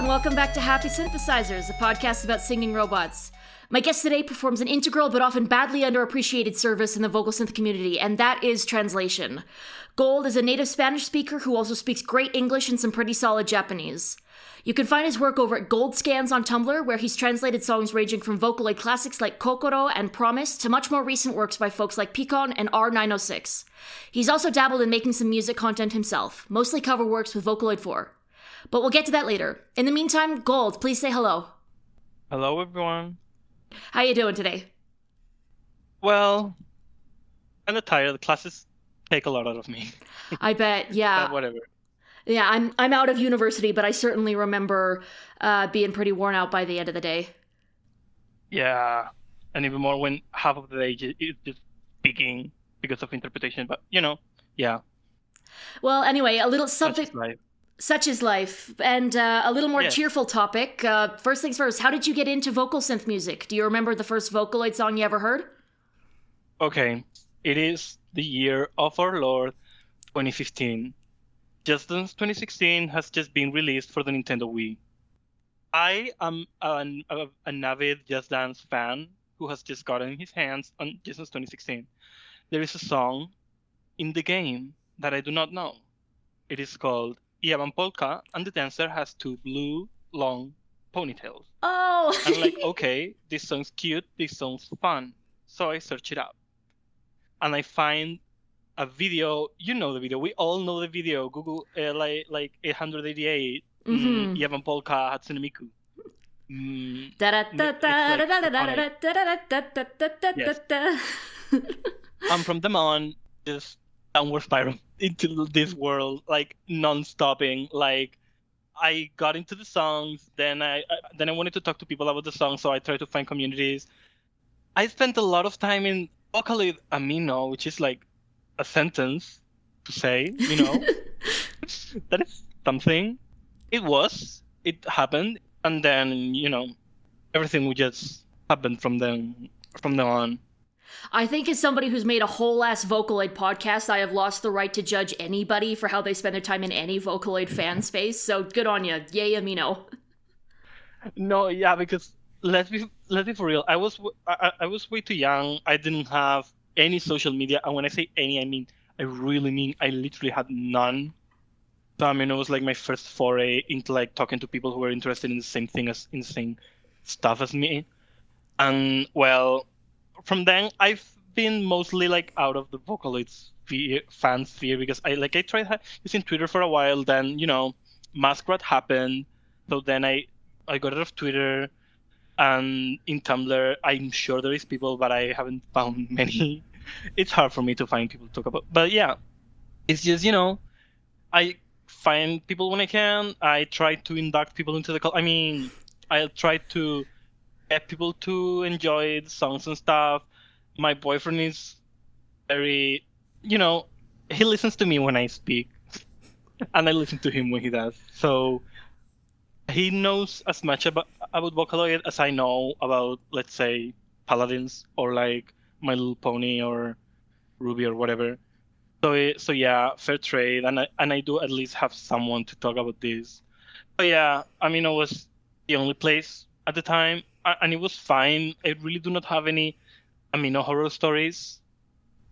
welcome back to Happy Synthesizers, a podcast about singing robots. My guest today performs an integral but often badly underappreciated service in the vocal synth community, and that is translation. Gold is a native Spanish speaker who also speaks great English and some pretty solid Japanese. You can find his work over at GoldScans on Tumblr, where he's translated songs ranging from Vocaloid classics like Kokoro and Promise to much more recent works by folks like Picon and R906. He's also dabbled in making some music content himself, mostly cover works with Vocaloid 4. But we'll get to that later. In the meantime, Gold, please say hello. Hello, everyone. How you doing today? Well, kind of tired. The classes take a lot out of me. I bet, yeah. But whatever. Yeah, I'm out of university, but I certainly remember being pretty worn out by the end of the day. Yeah, and even more when half of the day is just speaking because of interpretation. But, yeah. Well, anyway, a little something... Such Such is life. is life. And a little more Yes. cheerful topic. First things first, how did you get into vocal synth music? Do you remember the first Vocaloid song you ever heard? Okay, it is the year of our Lord, 2015. Just Dance 2016 has just been released for the Nintendo Wii. I am an avid Just Dance fan who has just gotten his hands on Just Dance 2016. There is a song in the game that I do not know. It is called Yaban Polka, and the dancer has two blue, long ponytails. Oh! I'm like, okay, this song's cute, this song's fun. So I search it up. And I find a video, you know the video, we all know the video, Google, like 888, Yaban Polka Hatsune Miku. And from them on, just downward spiral into this world, like non-stopping. Like I got into the songs, then I wanted to talk to people about the songs, so I tried to find communities. I spent a lot of time in Vocaloid Amino, which is like a sentence to say, that is something. It happened, and then everything would just happen from then on. I think as somebody who's made a whole-ass Vocaloid podcast, I have lost the right to judge anybody for how they spend their time in any Vocaloid fan space, so good on you. Yay, Amino. No, yeah, because let's be for real. I was way too young. I didn't have any social media, and when I say any, I really mean I literally had none. So I mean, it was like my first foray into like talking to people who were interested in the same thing in the same stuff as me. And well, from then I've been mostly like out of the Vocaloid fan sphere because I tried using Twitter for a while. Then Masquerade happened, so then I got out of Twitter. And in Tumblr, I'm sure there is people, but I haven't found many. It's hard for me to find people to talk about. But yeah, it's just, I find people when I can. I try to induct people into the culture. I try to get people to enjoy the songs and stuff. My boyfriend is very, he listens to me when I speak. And I listen to him when he does. So he knows as much about Vocaloid as I know about, let's say, Paladins or like My Little Pony or Ruby or whatever. So yeah, fair trade, and I do at least have someone to talk about this. But yeah, Amino was the only place at the time, and it was fine. I really do not have any Amino horror stories.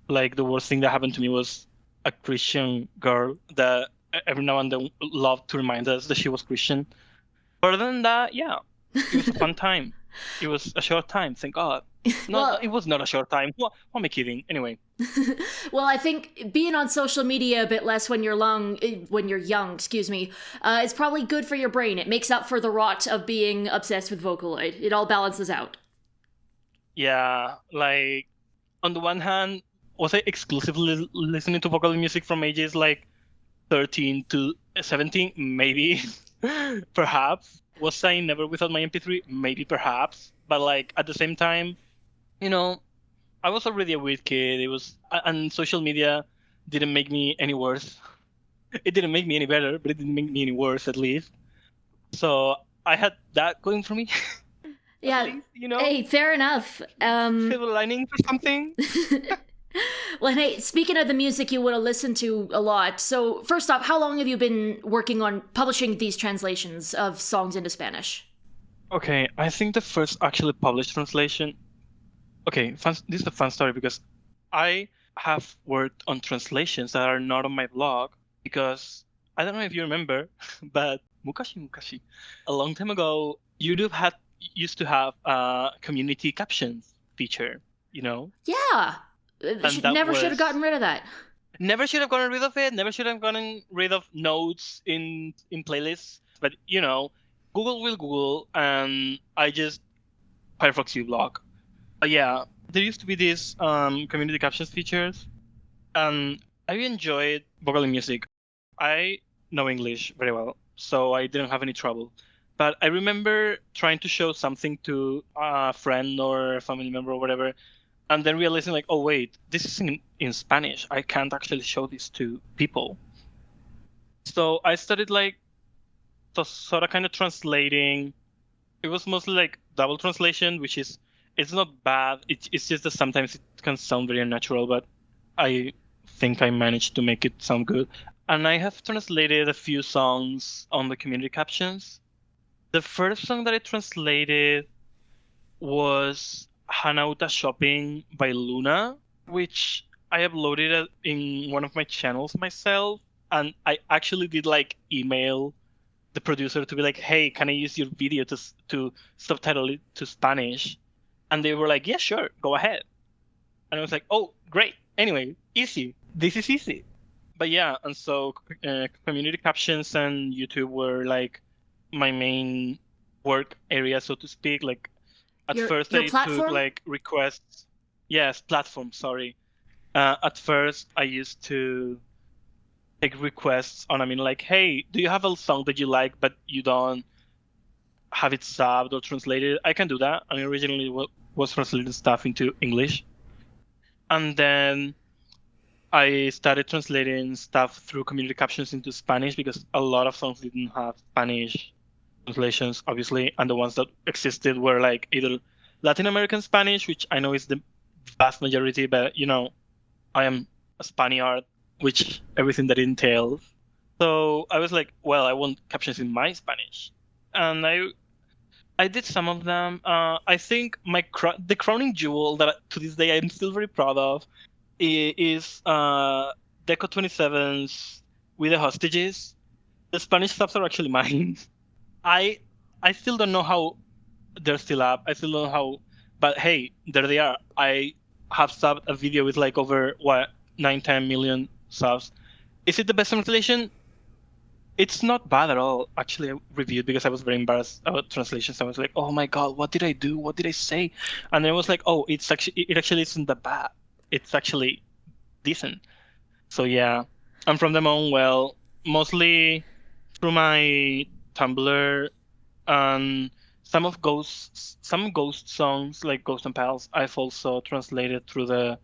Like the worst thing that happened to me was a Christian girl that every now and then loved to remind us that she was Christian. Other than that, yeah, it was a fun time. It was a short time, thank God. No, Well- it was not a short time. What am I kidding? Anyway. Well, I think being on social media a bit less when you're young, is probably good for your brain. It makes up for the rot of being obsessed with Vocaloid. It all balances out. Yeah, like, on the one hand, was I exclusively listening to Vocaloid music from ages like 13 to 17? Maybe. Perhaps. Was I never without my MP3? Maybe, perhaps. But like, at the same time, I was already a weird kid. And social media didn't make me any worse. It didn't make me any better, but it didn't make me any worse, at least. So I had that going for me. Yeah. At least, Hey, fair enough. Silver lining for something. Well, hey, speaking of the music you would have listened to a lot, so first off, how long have you been working on publishing these translations of songs into Spanish? Okay, I think the first actually published translation. Okay, this is a fun story because I have worked on translations that are not on my blog because I don't know if you remember, but mukashi, a long time ago, YouTube used to have a community captions feature, you know, Yeah, and that never should have was gotten rid of that. never should have gotten rid of it. Never should have gotten rid of notes in playlists. But Google will Google, and I just Firefox uBlock. Yeah, there used to be these community captions features, and I enjoyed vocal and music. I know English very well, so I didn't have any trouble. But I remember trying to show something to a friend or a family member or whatever, and then realizing like, oh wait, this is in Spanish. I can't actually show this to people. So I started like sort of kind of translating. It was mostly like double translation, which is it's not bad. It's just that sometimes it can sound very unnatural, but I think I managed to make it sound good. And I have translated a few songs on the community captions. The first song that I translated was Hanauta Shopping by Luna, which I uploaded in one of my channels myself. And I actually did like email the producer to be like, hey, can I use your video to subtitle it to Spanish? And they were like, yeah, sure, go ahead. And I was like, oh, great. Anyway, easy. This is easy. But yeah, and so community captions and YouTube were like my main work area, so to speak. Like at first your I platform? took like requests. Yes, platform, sorry. At first I used to take requests on, I mean, like, hey, do you have a song that you like, but you don't have it subbed or translated? I can do that. I originally was translating stuff into English. And then I started translating stuff through community captions into Spanish because a lot of songs didn't have Spanish translations, obviously. And the ones that existed were like either Latin American Spanish, which I know is the vast majority, but I am a Spaniard, which everything that entails. So I was like, well, I want captions in my Spanish. And I did some of them. I think the crowning jewel that to this day I'm still very proud of is Deco 27's With the Hostages. The Spanish subs are actually mine. I still don't know how they're still up. I still don't know how, but hey, there they are. I have subbed a video with like over 9-10 million subs. Is it the best translation? It's not bad at all. Actually, I reviewed because I was very embarrassed about translations. I was like, oh my god, what did I do? What did I say? And then I was like, oh, it actually isn't that bad. It's actually decent. So yeah, I'm from them on, well, mostly through my Tumblr and some Ghost songs like Ghost and Pals. I've also translated through the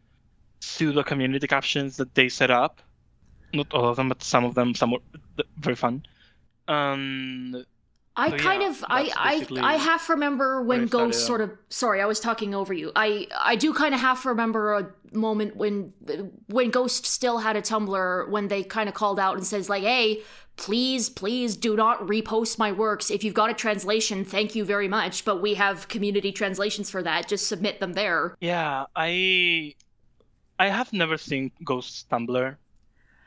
pseudo community captions that they set up. Not all of them, but some of them. Some were very fun. And I so, kind yeah, of I half remember when Ghost sort of, sorry, I was talking over you. I do kind of half remember a moment when Ghost still had a Tumblr, when they kind of called out and says like, hey, please do not repost my works. If you've got a translation, thank you very much, but we have community translations for that. Just submit them there. Yeah, I have never seen Ghost's Tumblr.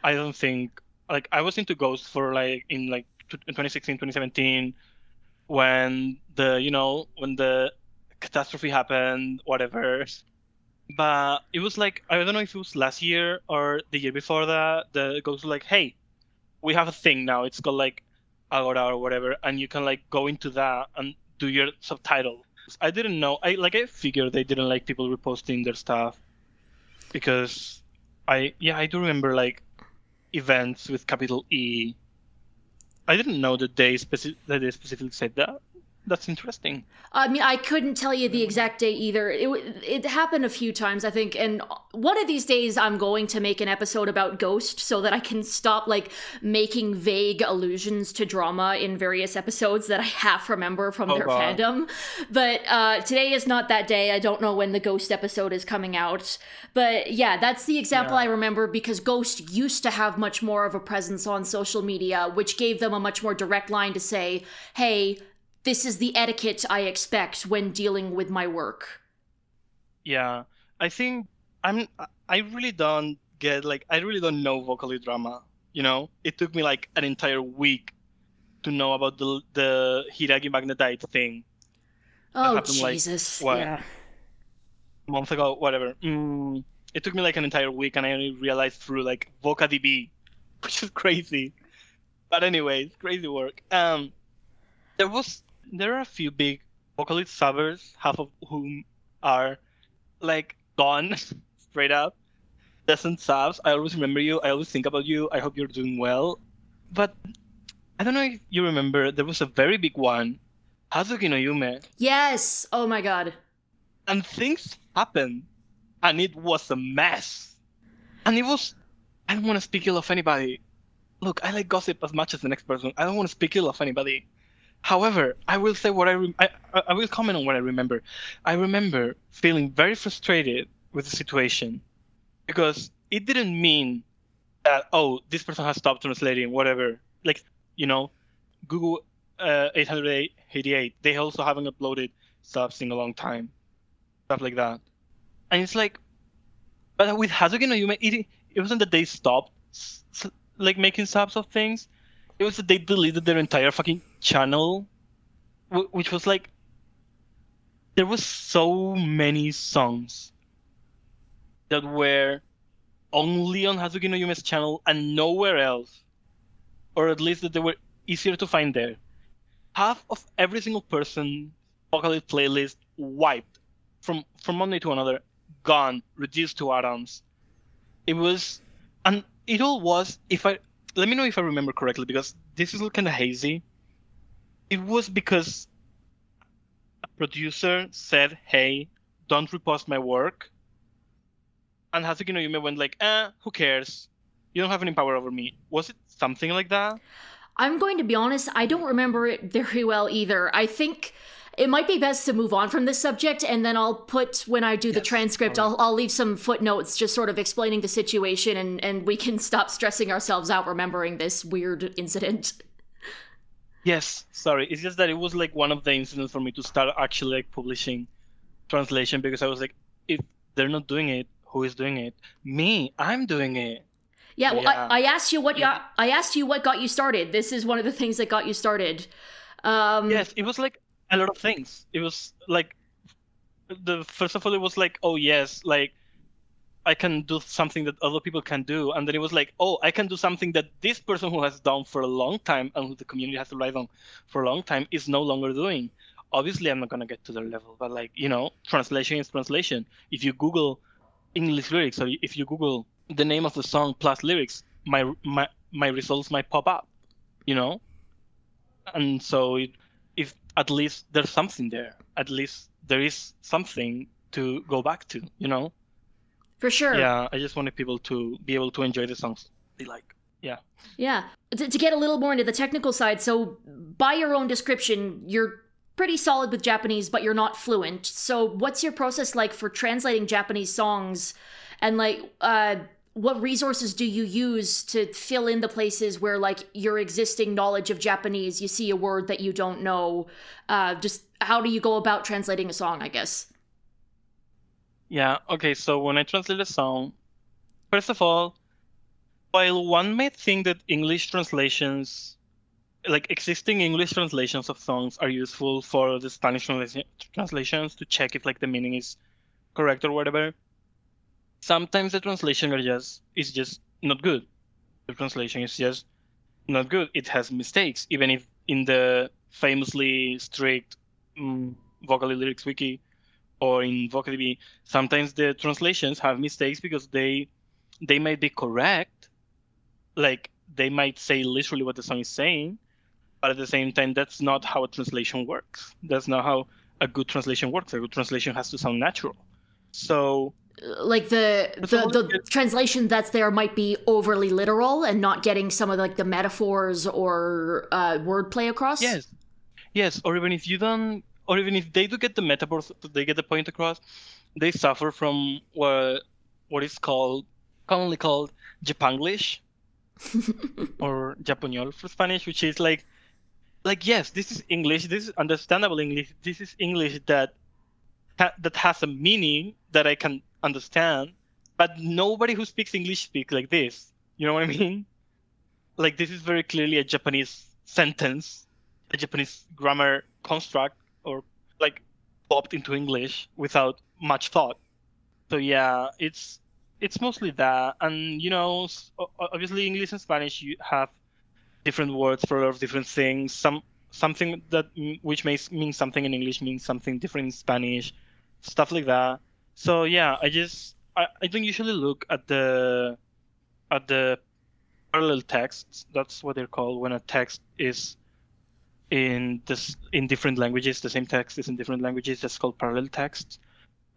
I don't think, like, I was into Ghost for like in 2016, 2017, when the catastrophe happened, whatever. But it was like, I don't know if it was last year or the year before that, the Ghost was like, hey, we have a thing now. It's called like Agora or whatever, and you can like go into that and do your subtitle. I didn't know. I figured they didn't like people reposting their stuff because I do remember like events with capital E. I didn't know that they specifically said that. That's interesting. I mean, I couldn't tell you the exact date either. It happened a few times, I think, and one of these days I'm going to make an episode about Ghost so that I can stop like making vague allusions to drama in various episodes that I half remember from their God. fandom. But today is not that day. I don't know when the Ghost episode is coming out. But yeah, that's the example Yeah. I remember because Ghost used to have much more of a presence on social media, which gave them a much more direct line to say, hey, this is the etiquette I expect when dealing with my work. Yeah. I think I'm. I really don't get like. I really don't know vocally drama. You know, it took me like an entire week to know about the Hiragi magnetite thing that Oh, happened like Jesus. what Yeah. a month ago, whatever. It took me like an entire week, and I only realized through like VocaDB, which is crazy. But anyways, crazy work. There are a few big vocalist subbers, half of whom are like gone straight up. Doesn't subs. I always remember you. I always think about you. I hope you're doing well. But I don't know if you remember, there was a very big one, Hazuki no Yume, Yes. Oh my god. and things happened, and it was a mess. And it was. I don't want to speak ill of anybody. Look, I like gossip as much as the next person. I don't want to speak ill of anybody. However, I will say what I will comment on what I remember. I remember feeling very frustrated with the situation because it didn't mean that this person has stopped translating whatever. Like you know, Google 888 they also haven't uploaded subs in a long time, stuff like that. And it's like, but with Hazuki no Yume, it wasn't that they stopped like making subs of things. It was that they deleted their entire fucking channel, which was like there was so many songs that were only on Hazuki no Yume's channel and nowhere else, or at least that they were easier to find there. Half of every single person vocalist playlist wiped from Monday to another, gone, reduced to atoms. It was, and it all was. If I let me know if I remember correctly because this is kind of hazy. It was because a producer said, "Hey, don't repost my work," and Hazuki no Yume went like, who cares? You don't have any power over me." Was it something like that? I'm going to be honest, I don't remember it very well either. I think it might be best to move on from this subject, and then I'll put, when I do the transcript, I'll leave some footnotes just sort of explaining the situation, and we can stop stressing ourselves out remembering this weird incident. Yes, sorry. It's just that it was like one of the incidents for me to start actually like publishing translation because I was like, if they're not doing it, who is doing it? Me, I'm doing it. Yeah, well, Yeah. I asked you what I asked you what got you started. This is one of the things that got you started. Yes, it was like a lot of things. It was like the first of all, it was like, oh yes, like I can do something that other people can do, and then it was like, oh, I can do something that this person who has done for a long time and who the community has relied on for a long time is no longer doing. Obviously, I'm not gonna get to their level, but like translation is translation. If you Google English lyrics, or if you Google the name of the song plus lyrics, my results might pop up, you know. And so if at least there's something there, at least there is something to go back to, you know. For sure. Yeah, I just wanted people to be able to enjoy the songs they like. Yeah. Yeah. To get a little more into the technical side, so by your own description, you're pretty solid with Japanese, but you're not fluent. So what's your process like for translating Japanese songs? And like, what resources do you use to fill in the places where like your existing knowledge of Japanese, you see a word that you don't know? Just how do you go about translating a song, I guess? Yeah, okay, so when I translate a song, first of all, while one may think that English translations, like existing English translations of songs are useful for the Spanish translations to check if like the meaning is correct or whatever, sometimes the translation is just not good. The translation is just not good. It has mistakes, even if in the famously strict vocally lyrics wiki or in VocaDB, sometimes the translations have mistakes because they might be correct, like they might say literally what the song is saying, But at the same time, that's not how a translation works. That's not how a good translation works. A good translation has to sound natural. So like the translation that's there might be overly literal and not getting some of like the metaphors or wordplay across. Yes. Or even if you don't, or even if they do get the metaphors, they get the point across, they suffer from what is commonly called Japanglish or Japonol for Spanish, which is like yes, this is English, this is understandable English, this is English that has a meaning that I can understand, but nobody who speaks English speaks like this. You know what I mean? Like, this is very clearly a Japanese sentence, a Japanese grammar construct, or like popped into English without much thought. So yeah, it's mostly that, and obviously English and Spanish you have different words for a lot of different things. Something that which may mean something in English means something different in Spanish, stuff like that. So yeah, I don't usually look at the parallel texts. That's what they're called when a text is in different languages. The same text is in different languages. That's called parallel text.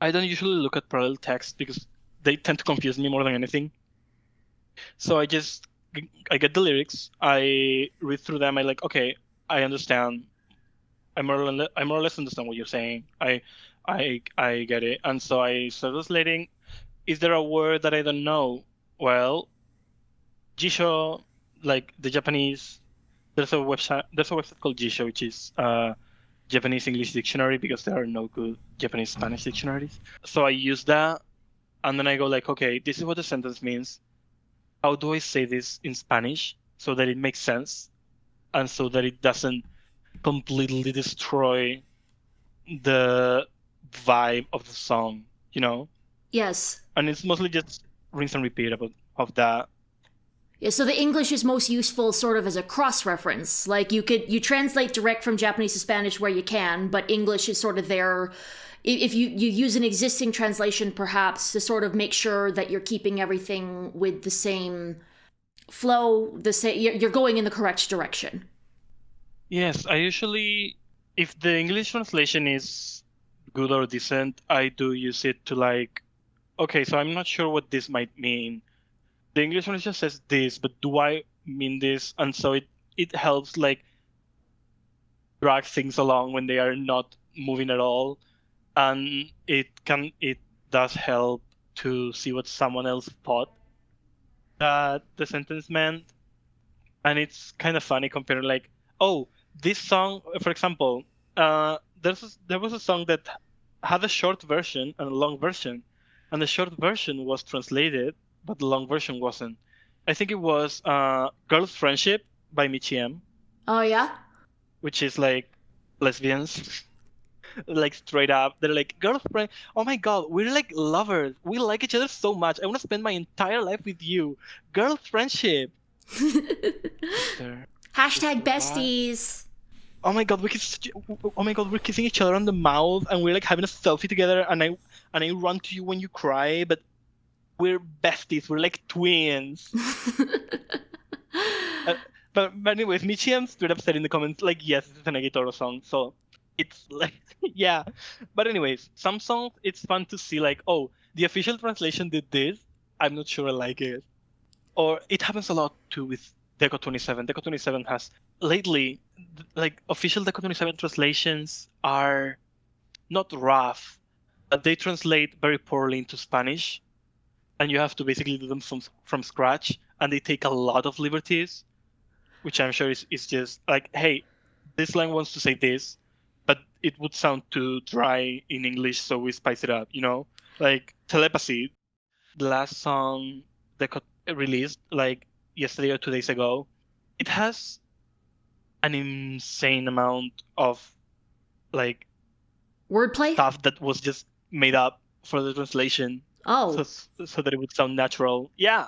I don't usually look at parallel text because they tend to confuse me more than anything. So I get the lyrics, I read through them, I like, okay, I understand. I more or less understand what you're saying. I get it. And so I start translating. Is there a word that I don't know? Well, Jisho, like the Japanese, there's a website called Jisho, which is Japanese English dictionary, because there are no good Japanese Spanish dictionaries. So I use that, and then I go like, okay, this is what the sentence means. How do I say this in Spanish so that it makes sense and so that it doesn't completely destroy the vibe of the song, Yes. And it's mostly just rinse and repeat of that. Yeah, so the English is most useful sort of as a cross-reference. Like you translate direct from Japanese to Spanish where you can, but English is sort of there. If you use an existing translation, perhaps, to sort of make sure that you're keeping everything with the same flow, you're going in the correct direction. Yes, I usually, if the English translation is good or decent, I do use it to like, okay, so I'm not sure what this might mean. The English translation says this, but do I mean this? And so it helps like drag things along when they are not moving at all. And it does help to see what someone else thought that the sentence meant. And it's kind of funny comparing like, oh, this song, for example, there was a song that had a short version and a long version, and the short version was translated, but the long version wasn't. I think it was Girl's Friendship by Michiem. Oh, yeah? Which is like lesbians. Like straight up, they're like, girlfriend, oh my god, we're like lovers, we like each other so much, I want to spend my entire life with you, girl friendship. Hashtag besties. Oh my god, we're kissing each other on the mouth and we're like having a selfie together, and I run to you when you cry, but we're besties, we're like twins. But anyways, Michiem straight up said in the comments like, yes, this is an Agitoro song, so it's like, yeah. But anyways, some songs, it's fun to see like, oh, the official translation did this, I'm not sure I like it. Or it happens a lot too with Deco 27. Deco 27 has lately, like, official Deco 27 translations are not rough, but they translate very poorly into Spanish, and you have to basically do them from scratch, and they take a lot of liberties, which I'm sure is just like, hey, this line wants to say this, but it would sound too dry in English, so we spice it up, Like Telepathy, the last song that got released like yesterday or 2 days ago, it has an insane amount of like wordplay stuff that was just made up for the translation. Oh, so that it would sound natural. Yeah,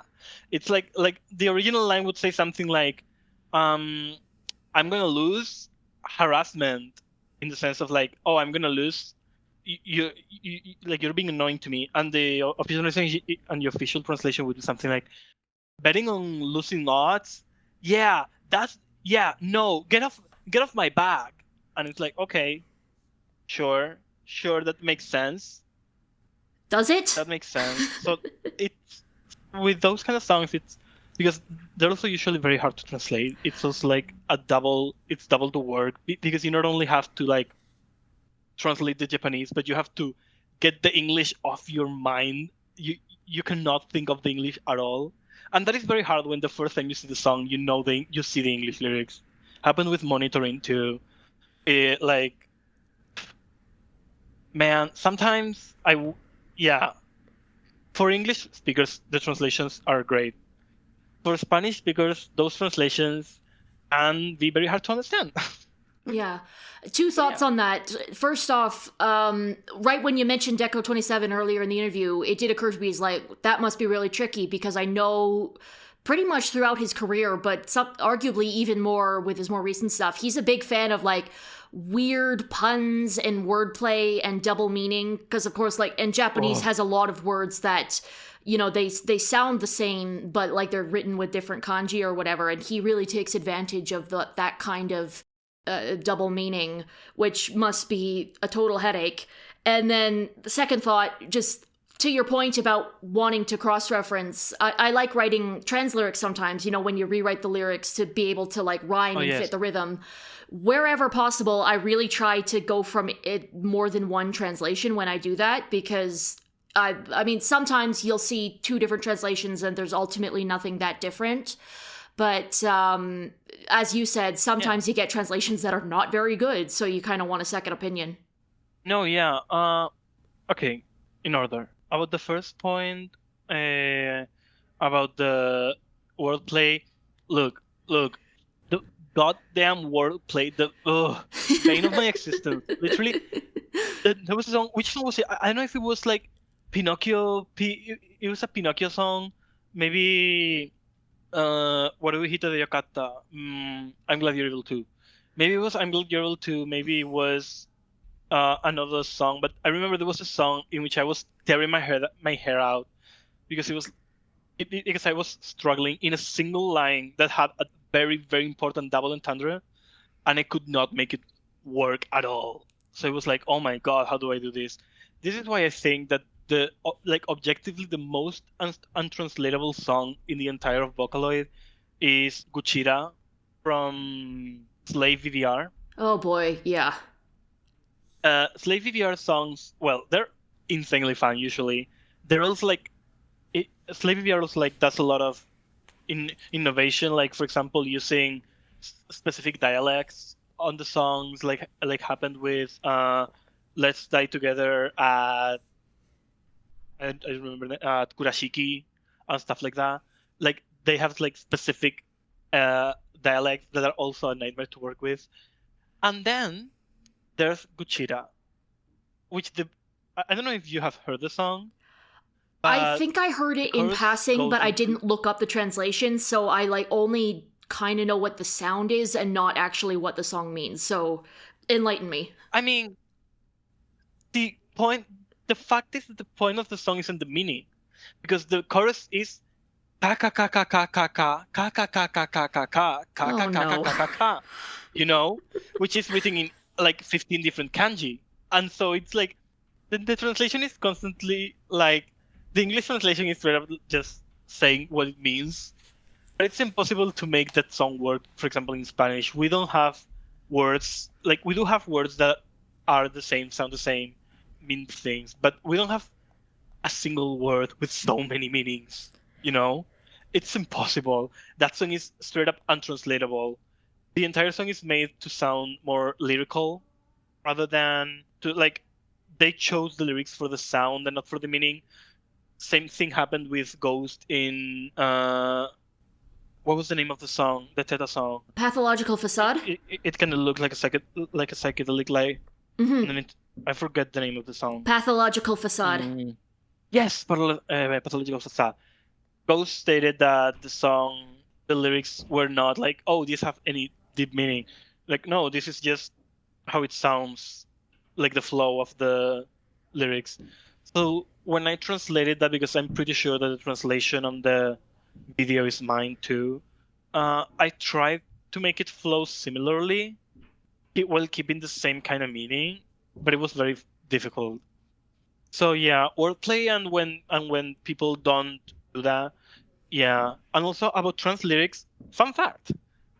it's like the original line would say something like, I'm gonna lose harassment, in the sense of like, oh, I'm gonna lose you like, you're being annoying to me, and the official translation would be something like, betting on losing odds. Yeah, no, get off get off my back. And it's like, okay, sure, that makes sense. Does it? That makes sense. So it's with those kind of songs, it's because they're also usually very hard to translate. It's also like it's double the work because you not only have to like translate the Japanese, but you have to get the English off your mind. You cannot think of the English at all, and that is very hard when the first time you see the song, you see the English lyrics. Happened with monitoring too. Like, man, sometimes yeah. For English speakers, the translations are great. For Spanish speakers, those translations can be very hard to understand. Yeah. Two thoughts on that. First off, right when you mentioned Deco 27 earlier in the interview, it did occur to me, is like, that must be really tricky because I know pretty much throughout his career, but arguably even more with his more recent stuff, he's a big fan of like weird puns and wordplay and double meaning. Because of course, like, and Japanese has a lot of words that, you know, they sound the same, but like they're written with different kanji or whatever. And he really takes advantage of that kind of double meaning, which must be a total headache. And then the second thought, just to your point about wanting to cross-reference, I like writing trans lyrics sometimes, you know, when you rewrite the lyrics to be able to like rhyme and fit the rhythm. Wherever possible, I really try to go from it more than one translation when I do that, because I mean, sometimes you'll see two different translations and there's ultimately nothing that different. But as you said, sometimes you get translations that are not very good, so you kind of want a second opinion. No, yeah. Okay, in order. About the first point, about the wordplay. Look, the goddamn wordplay, the pain of my existence. Literally, there was a song. Which song was it? I don't know if it was like Pinocchio. It was a Pinocchio song. Maybe. Waruhito de Yokata. I'm Glad You're Evil Too. Maybe it was I'm Glad You're Evil Too. Maybe it was another song. But I remember there was a song in which I was tearing my hair out because because I was struggling in a single line that had a very, very important double entendre, and I could not make it work at all. So it was like, oh my god, how do I do this? This is why I think that objectively the most untranslatable song in the entire of Vocaloid is Guchira from Slave VVR. Oh boy, yeah. Slave VVR songs, well, they're insanely fun usually. They're also like Slave VVR also like does a lot of innovation, like for example using specific dialects on the songs, like happened with Let's Die Together at I remember at Kurashiki and stuff like that. Like they have like specific dialects that are also a nightmare to work with. And then there's Guchira, which I don't know if you have heard the song. I think I heard it in passing, but I didn't look up the translation, so I like only kind of know what the sound is and not actually what the song means. So enlighten me. I mean, the fact is that the point of the song isn't the meaning, because the chorus is ka ka ka ka ka ka ka ka ka ka ka ka ka ka ka ka ka ka ka, you know, which is written in like 15 different kanji, and so it's like the translation is constantly like the English translation is straight up just saying what it means, but it's impossible to make that song work. For example, in Spanish, we don't have words like we do have words that are the same, sound the same, mean things, but we don't have a single word with so many meanings, you know? It's impossible. That song is straight up untranslatable. The entire song is made to sound more lyrical rather than to like they chose the lyrics for the sound and not for the meaning. Same thing happened with Ghost in what was the name of the song? The Teta song. Pathological Facade? It kind of looked like a psychedelic light. Mm-hmm. And then I forget the name of the song. Pathological Facade. Yes, Pathological Facade. Ghost stated that the lyrics were not like, oh, these have any deep meaning. Like, no, this is just how it sounds, like the flow of the lyrics. So when I translated that, because I'm pretty sure that the translation on the video is mine too, I tried to make it flow similarly. while keeping the same kind of meaning, but it was very difficult. So yeah, wordplay and when people don't do that, yeah. And also about trans lyrics, fun fact: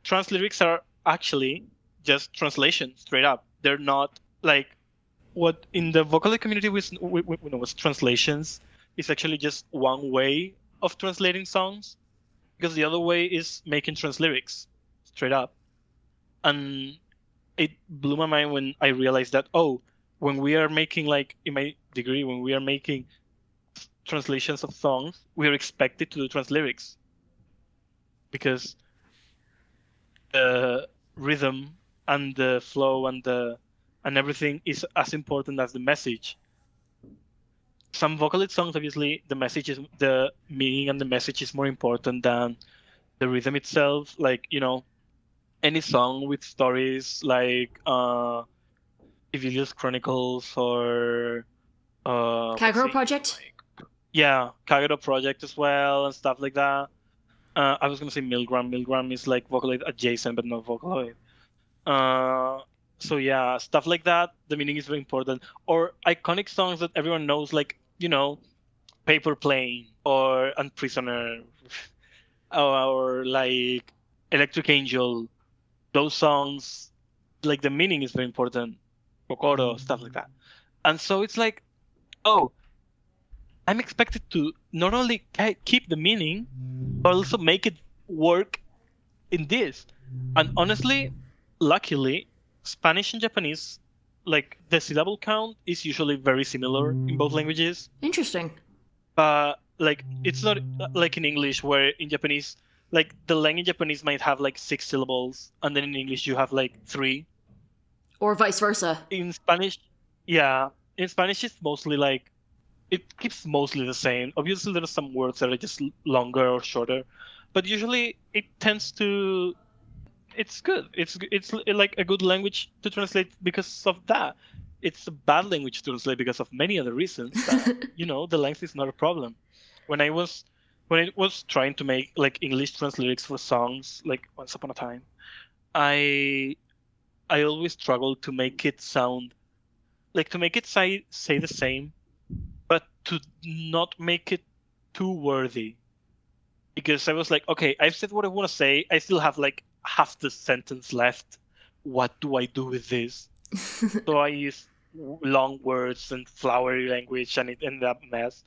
trans lyrics are actually just translations, straight up. They're not like what in the Vocaloid community we know as translations. Is actually just one way of translating songs, because the other way is making trans lyrics, straight up. And it blew my mind when I realized that, when we are making, like in my degree, when we are making translations of songs, we are expected to do trans lyrics, because the rhythm and the flow and everything is as important as the message. Some Vocaloid songs, obviously, the meaning and the message is more important than the rhythm itself. Like, any song with stories like Evilio's Chronicles or what's Kagero the Project? yeah, Kagero Project as well and stuff like that. I was gonna say Milgram. Milgram is like Vocaloid adjacent, but not Vocaloid. So yeah, stuff like that. The meaning is very important. Or iconic songs that everyone knows, like Paper Plane or And Prisoner, or like Electric Angel. Those songs, like the meaning is very important. Kokoro, stuff like that. And so it's like, oh, I'm expected to not only keep the meaning, but also make it work in this. And honestly, luckily, Spanish and Japanese, like the syllable count is usually very similar in both languages. Interesting. Like it's not like in English, where in Japanese, like the lang in Japanese might have like 6 syllables, and then in English you have like 3. Or vice versa. In Spanish, yeah, in Spanish it's mostly like it keeps mostly the same. Obviously, there are some words that are just longer or shorter, but usually it tends to. It's good. It's like a good language to translate because of that. It's a bad language to translate because of many other reasons. That, the length is not a problem. When I was trying to make like English trans lyrics for songs, like Once Upon a Time, I always struggled to make it sound like to make it say the same, but to not make it too worthy. Because I was like, okay, I've said what I want to say. I still have like half the sentence left. What do I do with this? So I use long words and flowery language, and it ended up a mess.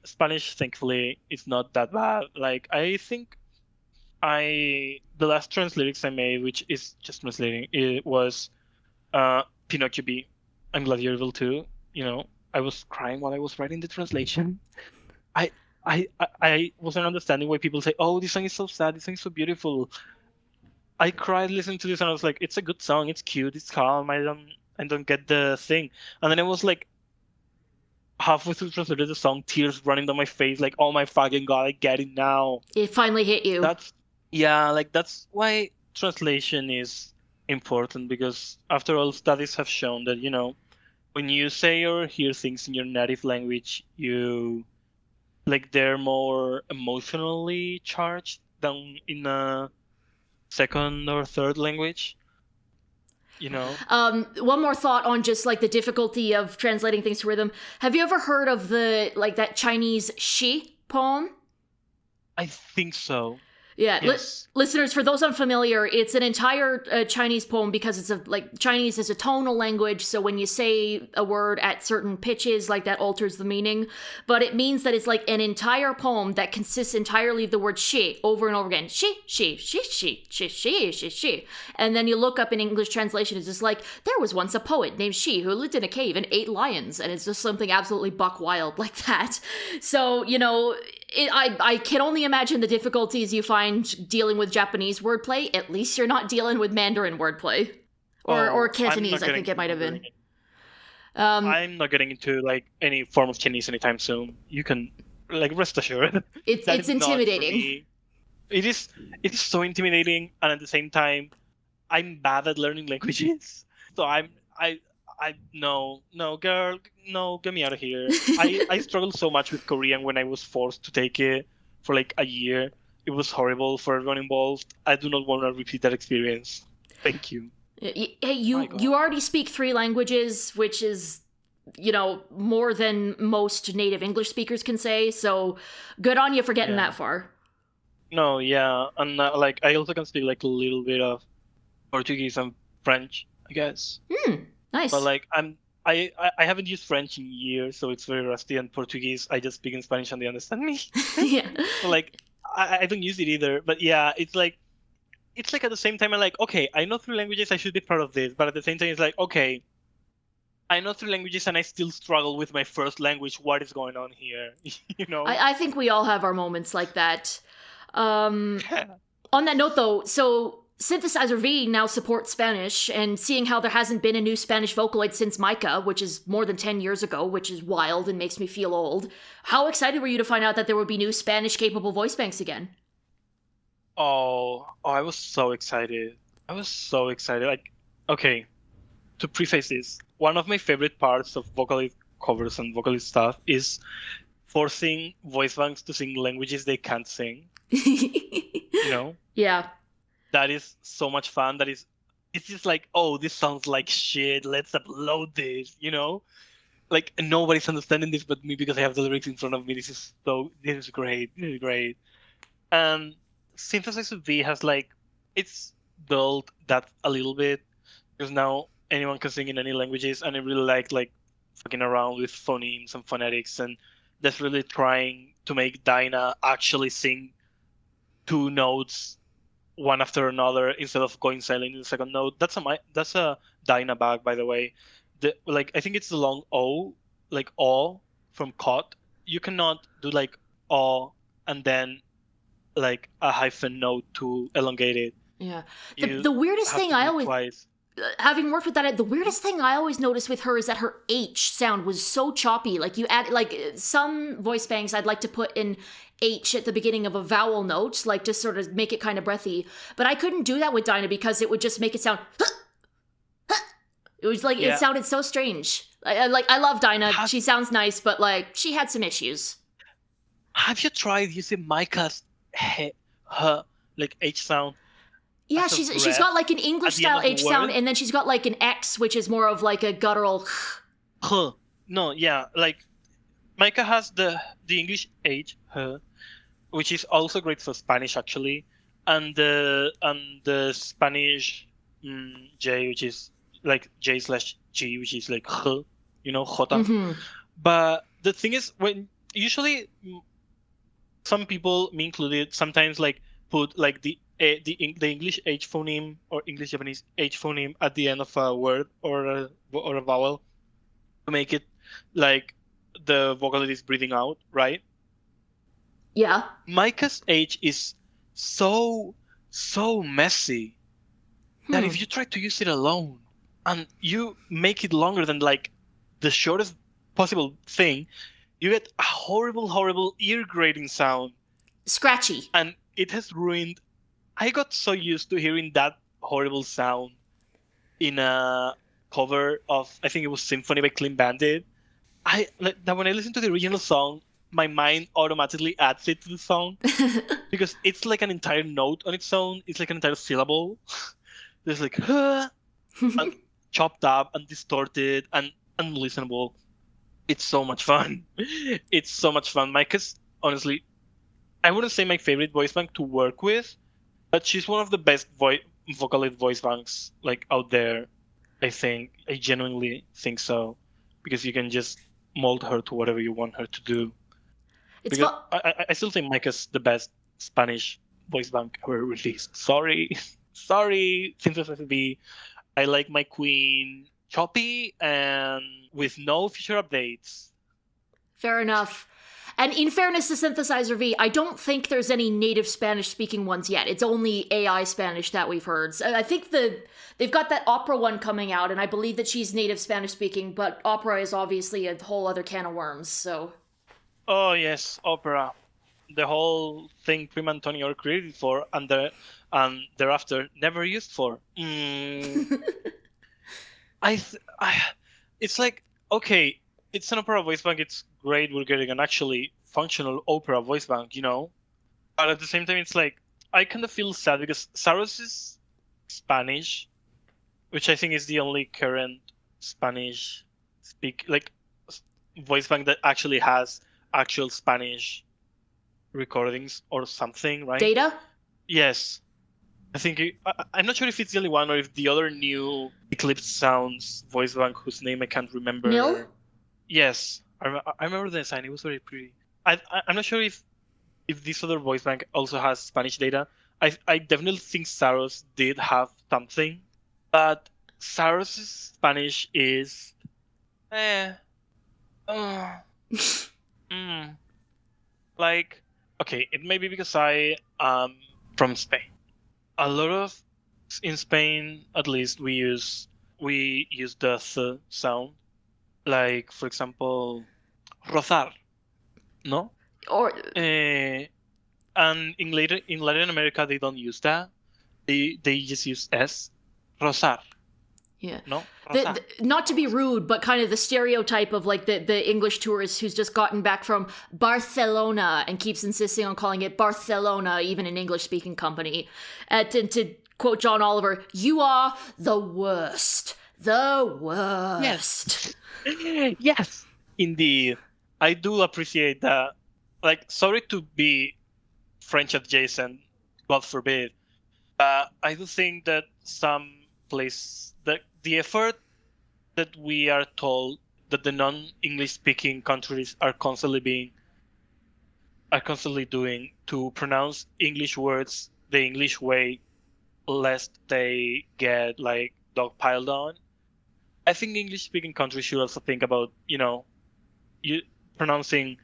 Spanish, thankfully, is not that bad. Like, I think the last trans lyrics I made, which is just translating, it was Pinocchio B. I'm glad you're evil too. I was crying while I was writing the translation. I I wasn't understanding why people say, "Oh, this song is so sad. This song is so beautiful." I cried listening to this, and I was like, "It's a good song. It's cute. It's calm. I don't get the thing." And then it was like halfway through translated the song, tears running down my face, like, "Oh my fucking god, I get it now." It finally hit you. That's why translation is important, because after all, studies have shown that when you say or hear things in your native language, they're more emotionally charged than in a second or third language. One more thought on just like the difficulty of translating things to rhythm. Have you ever heard of that Chinese shi poem? I think so. Yeah, Yes. Listeners, for those unfamiliar, it's an entire Chinese poem, because it's Chinese is a tonal language, so when you say a word at certain pitches, like that alters the meaning. But it means that it's like an entire poem that consists entirely of the word shi over and over again. Shi, shi, shi, shi, shi, shi, shi, shi. And then you look up in English translation, it's just like, there was once a poet named Shi who lived in a cave and ate lions, and it's just something absolutely buck wild like that. So, I can only imagine the difficulties you find dealing with Japanese wordplay. At least you're not dealing with Mandarin wordplay. Or Cantonese, I think it might have been. I'm not getting into like any form of Chinese anytime soon. You can rest assured. It's intimidating. It is so intimidating, and at the same time, I'm bad at learning languages. So no, girl, no, get me out of here. I struggled so much with Korean when I was forced to take it for like a year. It was horrible for everyone involved. I do not want to repeat that experience. Thank you. Hey, you already speak 3 languages, which is, more than most native English speakers can say. So good on you for getting that far. No, yeah, and like I also can speak like a little bit of Portuguese and French, I guess. Nice. But like I haven't used French in years, so it's very rusty. And Portuguese, I just speak in Spanish and they understand me. Yeah. So like I don't use it either. But yeah, it's like at the same time I'm like, okay, I know 3 languages, I should be proud of this. But at the same time, it's like, okay, I know 3 languages and I still struggle with my first language. What is going on here? I think we all have our moments like that. On that note, though, so Synthesizer V now supports Spanish, and seeing how there hasn't been a new Spanish Vocaloid since Micah, which is more than 10 years ago, which is wild and makes me feel old, how excited were you to find out that there would be new Spanish-capable voice banks again? Oh, I was so excited. Like, okay, to preface this, one of my favorite parts of Vocaloid covers and Vocaloid stuff is forcing voice banks to sing languages they can't sing. Yeah. That is so much fun. It's just like, oh, this sounds like shit. Let's upload this, Like nobody's understanding this but me because I have the lyrics in front of me. This is great. This is great. And Synthesizer V has it's built that a little bit because now anyone can sing in any languages, and I really like fucking around with phonemes and phonetics, and that's really trying to make Dinah actually sing 2 notes one after another instead of going silent in the second note. That's a Dinah bag, by the way. I think it's the long O, like O from cot. You cannot do like O and then like a hyphen note to elongate it. Yeah. The weirdest thing I always twice. Having worked with that, the weirdest thing I always noticed with her is that her H sound was so choppy. Like you add some voice banks, I'd like to put in H at the beginning of a vowel note, like just sort of make it kind of breathy. But I couldn't do that with Dinah because it would just make it sound. It was like it sounded so strange. I love Dinah. She sounds nice, but she had some issues. Have you tried using Micah's her H sound? Yeah, she's got like an English style H sound, and then she's got like an X, which is more of like a guttural. No, yeah, Micah has the English H, which is also great for Spanish actually, and the Spanish J, which is like J/G, which is like jota. Mm-hmm. But the thing is, when usually some people, me included, sometimes put the English H phoneme or English Japanese H phoneme at the end of a word or a vowel to make it like the Vocaloid is breathing out, right? Yeah. Micah's H is so messy that if you try to use it alone and you make it longer than the shortest possible thing, you get a horrible ear grating sound. Scratchy. And it has ruined. I got so used to hearing that horrible sound in a cover of, I think it was Symphony by Clean Bandit. That when I listen to the original song, my mind automatically adds it to the song because it's like an entire note on its own. It's like an entire syllable. There's and chopped up and distorted and unlistenable. It's so much fun. It's so much fun. Micah's, honestly, I wouldn't say my favorite voice bank to work with, but she's one of the best Vocaloid voice banks out there. I genuinely think so, because you can just mold her to whatever you want her to do. I still think Micah's the best Spanish voice bank ever released. Sorry, Synthesizer V. I like my queen choppy and with no future updates. Fair enough. And in fairness to Synthesizer V, I don't think there's any native Spanish-speaking ones yet. It's only AI Spanish that we've heard. So I think they've got that Opera one coming out, and I believe that she's native Spanish-speaking, but Opera is obviously a whole other can of worms, so... Oh, yes, Opera. The whole thing Prim and Tony are created for, and thereafter never used for. It's like, okay, it's an opera voice bank, it's great, we're getting an actually functional opera voice bank, But at the same time, it's I kind of feel sad because Saros is Spanish, which I think is the only current Spanish voice bank that actually has actual Spanish recordings or something, right? Data? Yes. I'm not sure if it's the only one or if the other new Eclipse Sounds voice bank whose name I can't remember. Nil? Yes, I remember the design. It was very pretty. I'm not sure if this other voice bank also has Spanish data. I definitely think Saros did have something, but Saros' Spanish is eh. Uh, mm, like okay, it may be because I am from Spain. A lot of in Spain, at least, we use the th sound. Like for example, rozar, no? Or And in Latin America, they don't use that. They just use s, rozar. yeah. No, rozar. Not to be rude, but kind of the stereotype of like the English tourist who's just gotten back from Barcelona and keeps insisting on calling it Barcelona, even an English-speaking company. To quote John Oliver, "You are the worst. The worst." Yes. Yes. Indeed. I do appreciate that. Like, sorry to be French adjacent, God forbid. I do think that the effort that we are told that the non-English speaking countries are constantly doing to pronounce English words the English way, lest they get like dogpiled on. I think English speaking countries should also think about, you pronouncing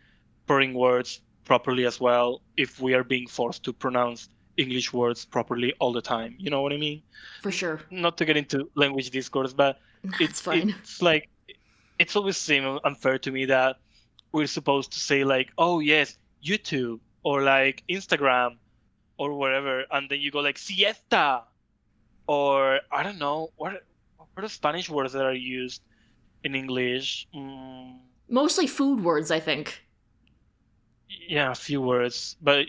foreign words properly as well if we are being forced to pronounce English words properly all the time. You know what I mean? For sure. Not to get into language discourse, but That's fine. it's like it's always seemed unfair to me that we're supposed to say like, oh yes, YouTube or like Instagram or wherever, and then you go like siesta or I don't know what are Spanish words that are used in English. Mostly food words, I think. Yeah, a few words, but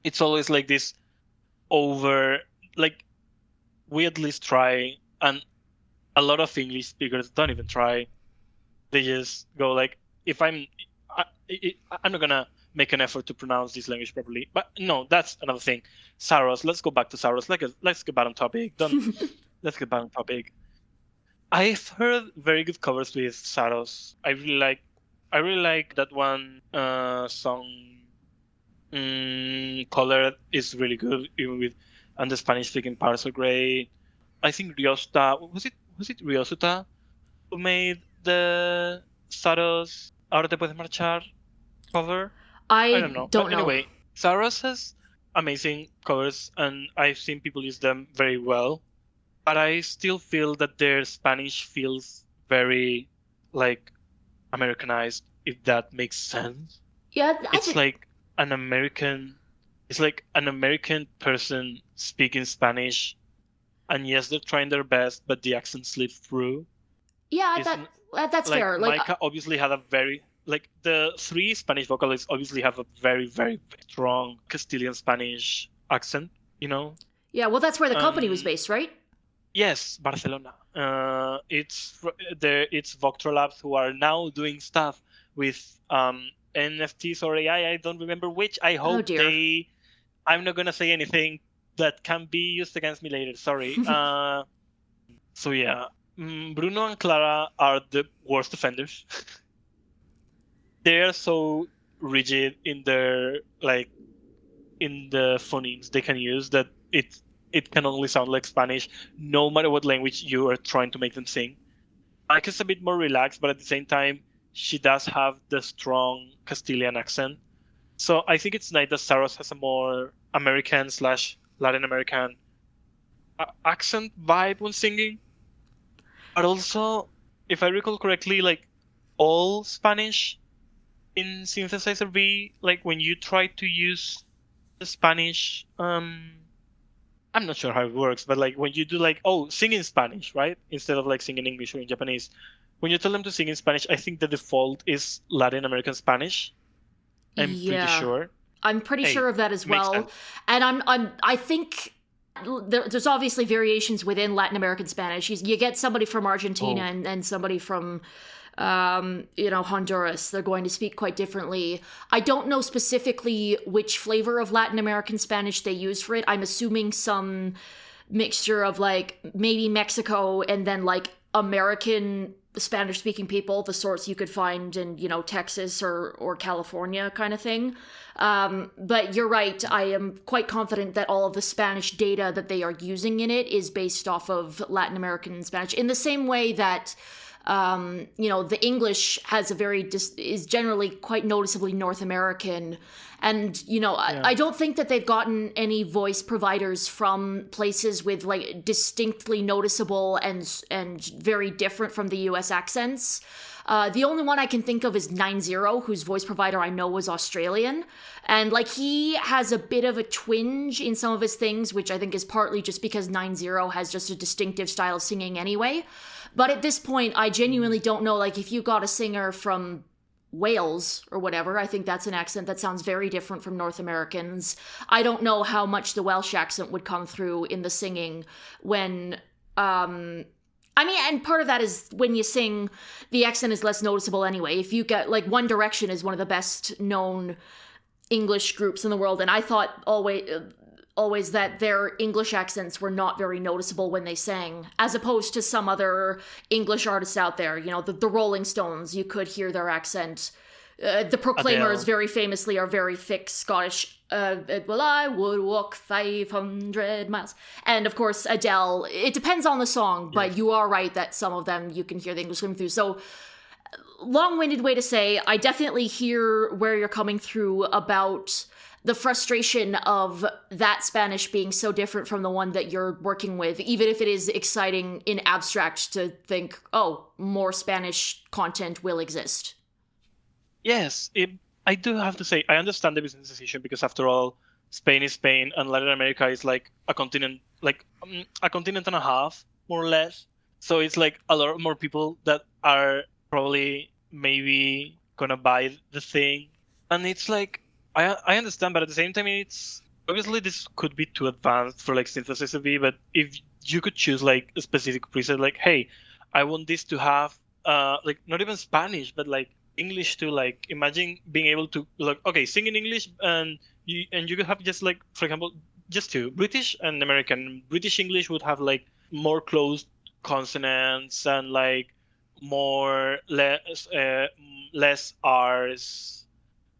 it's always like this over like we at least try, and a lot of English speakers don't even try. They just go like, if I'm not gonna make an effort to pronounce this language properly. But no, that's another thing. Saros, let's go back to Saros. Let's get back on topic. Let's get back on topic. I've heard very good covers with Saros. I really like that one song. Color is really good, even with, and the Spanish-speaking parts are great. I think Riosta was it Riosuta who made the Saros Ahora te puedes marchar cover. I don't know. But anyway, Saros has amazing covers, and I've seen people use them very well. But I still feel that their Spanish feels very like Americanized, if that makes sense. Yeah, it's like an American person speaking Spanish, and yes, they're trying their best, but the accent slips through. Yeah, that's like, fair. Micah obviously had a very the three Spanish vocalists obviously have a very, very strong Castilian Spanish accent, you know? Yeah, well, that's where the company was based, right? Yes, Barcelona. It's Voctra Labs who are now doing stuff with NFTs or AI. I don't remember which. I hope I'm not gonna say anything that can be used against me later. Sorry. So yeah, Bruno and Clara are the worst offenders. They are so rigid in their in the phonemes they can use that it can only sound like Spanish, no matter what language you are trying to make them sing. Mike is a bit more relaxed, but at the same time, she does have the strong Castilian accent. So I think it's nice that Saros has a more American/Latin American accent vibe when singing. But also, if I recall correctly, like all Spanish in Synthesizer V, like when you try to use the Spanish, I'm not sure how it works, but like when you do sing in Spanish, right? Instead of like singing English or in Japanese. When you tell them to sing in Spanish, I think the default is Latin American Spanish. I'm pretty sure. I'm pretty sure of that as well. And I think There's obviously variations within Latin American Spanish. You get somebody from Argentina and somebody from Honduras. They're going to speak quite differently. I don't know specifically which flavor of Latin American Spanish they use for it. I'm assuming some mixture of like maybe Mexico and then like American Spanish speaking people, the sorts you could find in, Texas or California kind of thing. But you're right. I am quite confident that all of the Spanish data that they are using in it is based off of Latin American Spanish in the same way that the English has is generally quite noticeably North American. And, I don't think that they've gotten any voice providers from places with like distinctly noticeable and very different from the US accents. The only one I can think of is 90, whose voice provider I know was Australian. And like he has a bit of a twinge in some of his things, which I think is partly just because 90 has just a distinctive style of singing anyway. But at this point, I genuinely don't know, like, if you got a singer from Wales or whatever, I think that's an accent that sounds very different from North Americans. I don't know how much the Welsh accent would come through in the singing when, and part of that is when you sing, the accent is less noticeable anyway. If you get, like, One Direction is one of the best known English groups in the world, and I thought always that their English accents were not very noticeable when they sang, as opposed to some other English artists out there. The Rolling Stones, you could hear their accent. The Proclaimers, Adele. very famously, are very thick Scottish. Well, I would walk 500 miles. And of course, Adele, it depends on the song, but you are right that some of them you can hear the English coming through. So, long-winded way to say, I definitely hear where you're coming through about the frustration of that Spanish being so different from the one that you're working with, even if it is exciting in abstract to think, oh, more Spanish content will exist. Yes, I do have to say, I understand the business decision because after all, Spain is Spain and Latin America is like a continent and a half, more or less. So it's like a lot more people that are probably maybe gonna buy the thing. And it's like, I understand, but at the same time, it's obviously this could be too advanced for like synthesis to be. But if you could choose like a specific preset, like, hey, I want this to have like not even Spanish, but like English too. Like, imagine being able to like, okay, sing in English, and you could have just like, for example, just two, British and American. British English would have like more closed consonants and like less R's.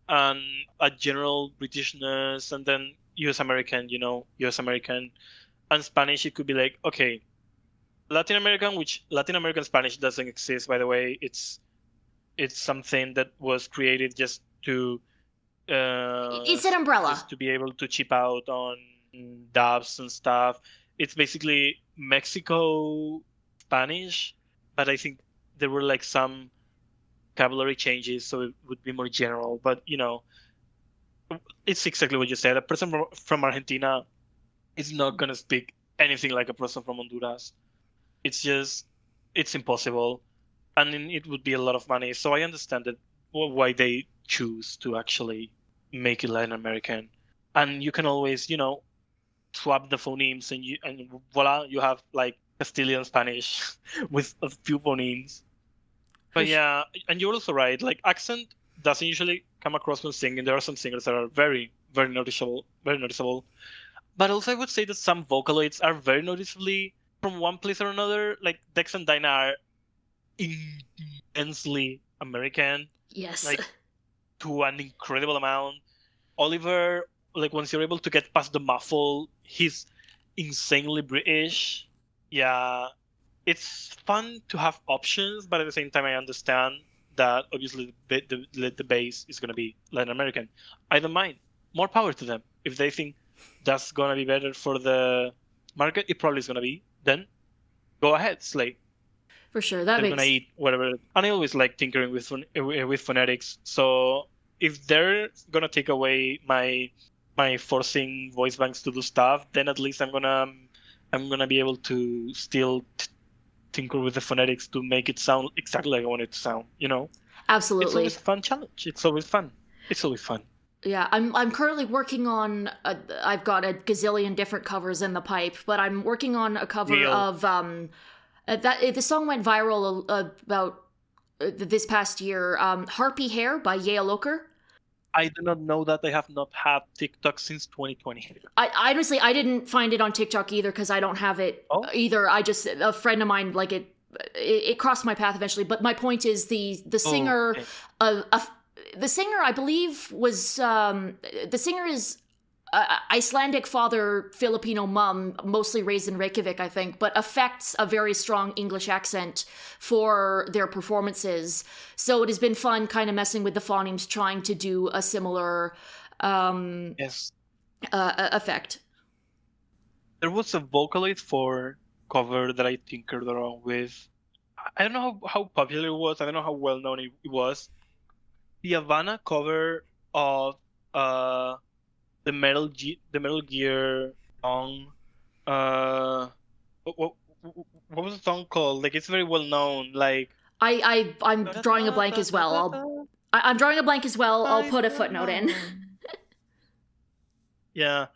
And a general Britishness, and then US American, and Spanish, it could be like, okay, Latin American, which Latin American Spanish doesn't exist, by the way. It's something that was created just to it's an umbrella, just to be able to chip out on dubs and stuff. It's basically Mexico Spanish, but I think there were like some vocabulary changes, so it would be more general. But it's exactly what you said. A person from Argentina is not gonna speak anything like a person from Honduras. It's impossible, and it would be a lot of money. So I understand that why they choose to actually make it Latin American, and you can always swap the phonemes, and voila, you have like Castilian Spanish with a few phonemes. But yeah, and you're also right. Like, accent doesn't usually come across when singing. There are some singers that are very, very noticeable, very noticeable. But also, I would say that some Vocaloids are very noticeably from one place or another. Like Dex and Dinah are immensely American. Yes. Like, to an incredible amount. Oliver, like, once you're able to get past the muffle, he's insanely British. Yeah. It's fun to have options, but at the same time, I understand that obviously the base is going to be Latin American. I don't mind. More power to them. If they think that's going to be better for the market, it probably is going to be. Then go ahead, Slay. For sure, they're going to eat whatever. And I always like tinkering with phonetics. So if they're going to take away my forcing voice banks to do stuff, then at least I'm gonna be able to still tinker with the phonetics to make it sound exactly like I want it to sound, Absolutely. It's always a fun challenge. It's always fun. Yeah, I'm currently working on. I've got a gazillion different covers in the pipe, but I'm working on a cover Real. of the song went viral about this past year. Harpy Hair by Yale Oker. I do not know that. I have not had TikTok since 2020. I honestly I didn't find it on TikTok either because I don't have it Oh, either. I just a friend of mine like it crossed my path eventually. But my point is the singer, okay. the singer I believe was the singer is Icelandic father, Filipino mom, mostly raised in Reykjavik, I think, but affects a very strong English accent for their performances. So it has been fun kind of messing with the phonemes, trying to do a similar Yes. effect. There was a Vocaloid for cover that I tinkered around with. I don't know how popular it was. I don't know how well known it was. The Havana cover of uh the Metal Gear song. Uh, what, what was the song called? Like it's very well known. Like I'm drawing a blank as well. I'm drawing a blank as well. I'll put a footnote in. Yeah.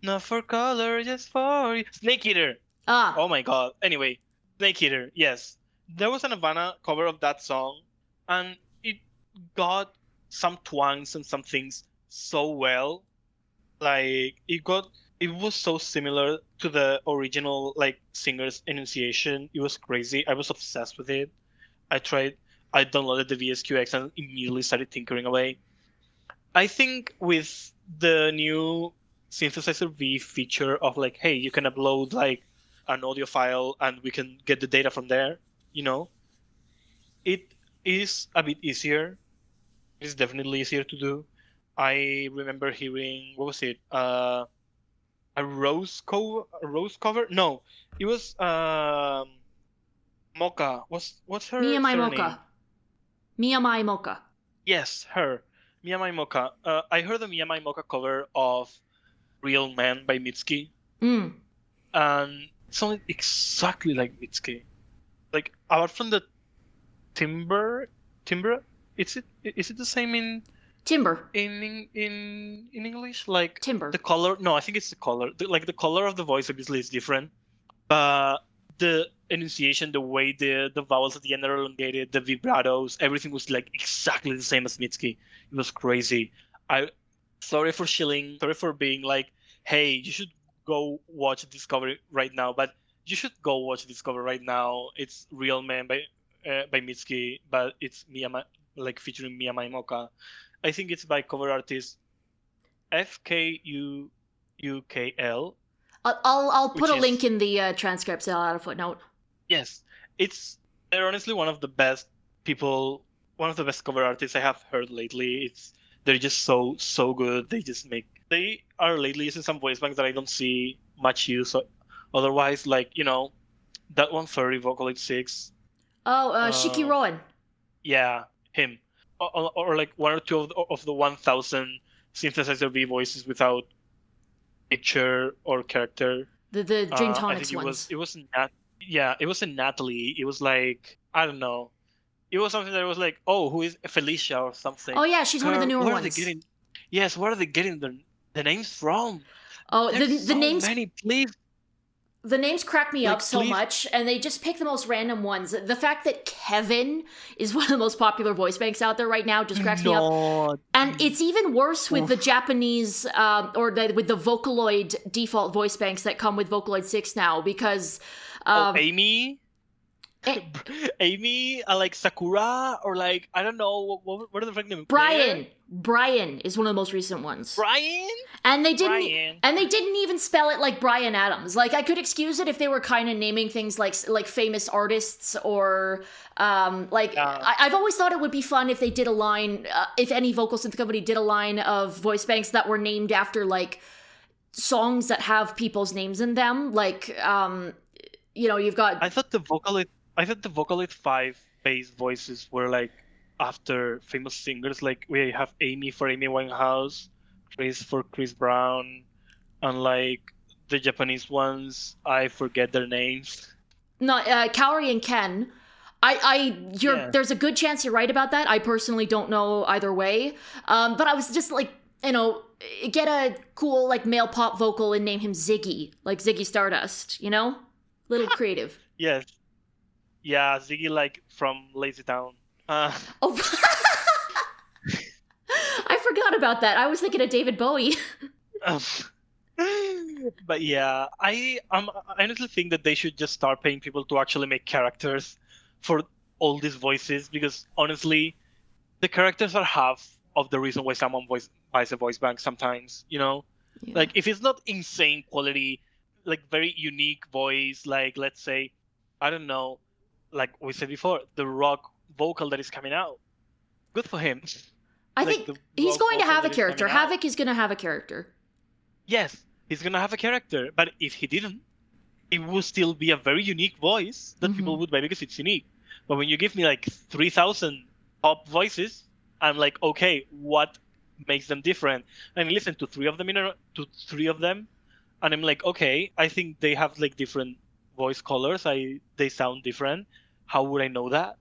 Not for color, just for you. Snake Eater. Ah, Oh my god. Anyway, Snake Eater. Yes. There was an Havana cover of that song, and it got some twangs and some things so well. Like it was so similar to the original like singer's enunciation. It was crazy. I was obsessed with it. I downloaded the VSQX and immediately started tinkering away. I think with the new synthesizer V feature of like, hey, you can upload like an audio file and we can get the data from there, you know, it is a bit easier. It's definitely easier to do. I remember hearing what was it? A rose cover? No, it was Mocha. What's Mia her Mai surname? Mocha. Mia Mai Mocha. Yes, her. Mia Mai Mocha. I heard the Mia Mai Mocha cover of Real Man by Mitski, Mm. and it sounded exactly like Mitski. Like apart from the timbre, is it the same Timber. in English? Like Timber. the color? No, I think it's the color. Like the color of the voice obviously is different, but the enunciation, the way the vowels at the end are elongated, the vibratos, everything was like exactly the same as Mitski. It was crazy. I sorry for shilling, sorry for being like, hey, you should go watch Discovery right now, but you should go watch Discover right now. It's Real Man by Mitski, but it's like featuring Mia Moka. I think it's by cover artist FKUUKL, I'll put which a is link in the transcript, so I'll add a footnote. yes, they're honestly one of the best people, one of the best cover artists I have heard lately. They're just so good. They are lately using some voice banks that I don't see much use. Otherwise, like that 130 Vocaloid 6. Oh, Shiki Uh, Rowan. yeah, him, or like one or two of the 1,000 synthesizer V voices without picture or character. The Dream I think Tonics ones. it was Nat. Yeah, it was in Natalie. It was like I don't know. It was something that was like, oh, who is Felicia or something? Oh yeah, she's one of the Girl, newer where are they ones. getting? Yes, where are they getting the names from? Oh, There's the so names many. Please, the names crack me up like, so please. much, and they just pick the most random ones. The fact that Kevin is one of the most popular voice banks out there right now just cracks me up. No. And it's even worse with the Oof. Japanese, with the Vocaloid default voice banks that come with Vocaloid 6 now, because Amy. eh, Amy, like Sakura, or like I don't know what are the freaking names? Brian is one of the most recent ones. Brian. And they Brian. didn't even spell it like Brian Adams. Like I could excuse it if they were kind of naming things like famous artists or I've always thought it would be fun if they did a line if any vocal synth company did a line of voice banks that were named after like songs that have people's names in them. Like you've got I thought the Vocaloid 5 bass voices were like after famous singers. Like we have Amy for Amy Winehouse, Chris for Chris Brown, and like the Japanese ones, I forget their names. not Kaori and Ken. Yeah. There's a good chance you're right about that. I personally don't know either way. But I was just like get a cool like male pop vocal and name him Ziggy, like Ziggy Stardust, Little creative. Yes. Yeah, Ziggy, like from Lazy Town. Oh, I forgot about that. I was thinking of David Bowie. um, but yeah, I honestly think that they should just start paying people to actually make characters for all these voices, because honestly, the characters are half of the reason why someone buys a voice bank sometimes, Yeah. Like, if it's not insane quality, like very unique voice, like let's say, I don't know, like we said before, the rock vocal that is coming out, good for him. I Like, think the he's rock going to vocal have a that is coming character. out. Havoc is going to have a character. Yes, he's gonna have a character, but if he didn't, it would still be a very unique voice that people would buy because it's unique. But when you give me like 3,000 pop voices, I'm like, okay, what makes them different? And I listen to three of them and I'm like, okay, I think they have like different voice colors. They sound different. How would I know that?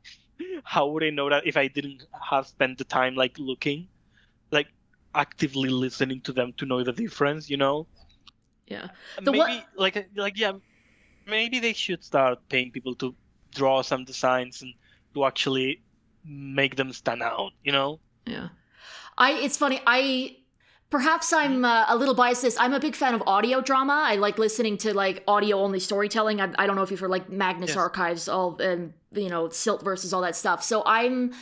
How would I know that if I didn't have spent the time like looking, like actively listening to them to know the difference? Yeah. Maybe yeah, maybe they should start paying people to draw some designs and to actually make them stand out. Yeah. It's funny. Perhaps I'm a little biased. I'm a big fan of audio drama. I like listening to like audio only storytelling. I don't know if you've heard like Magnus Yes. Archives, all and Silt versus all that stuff. So I'm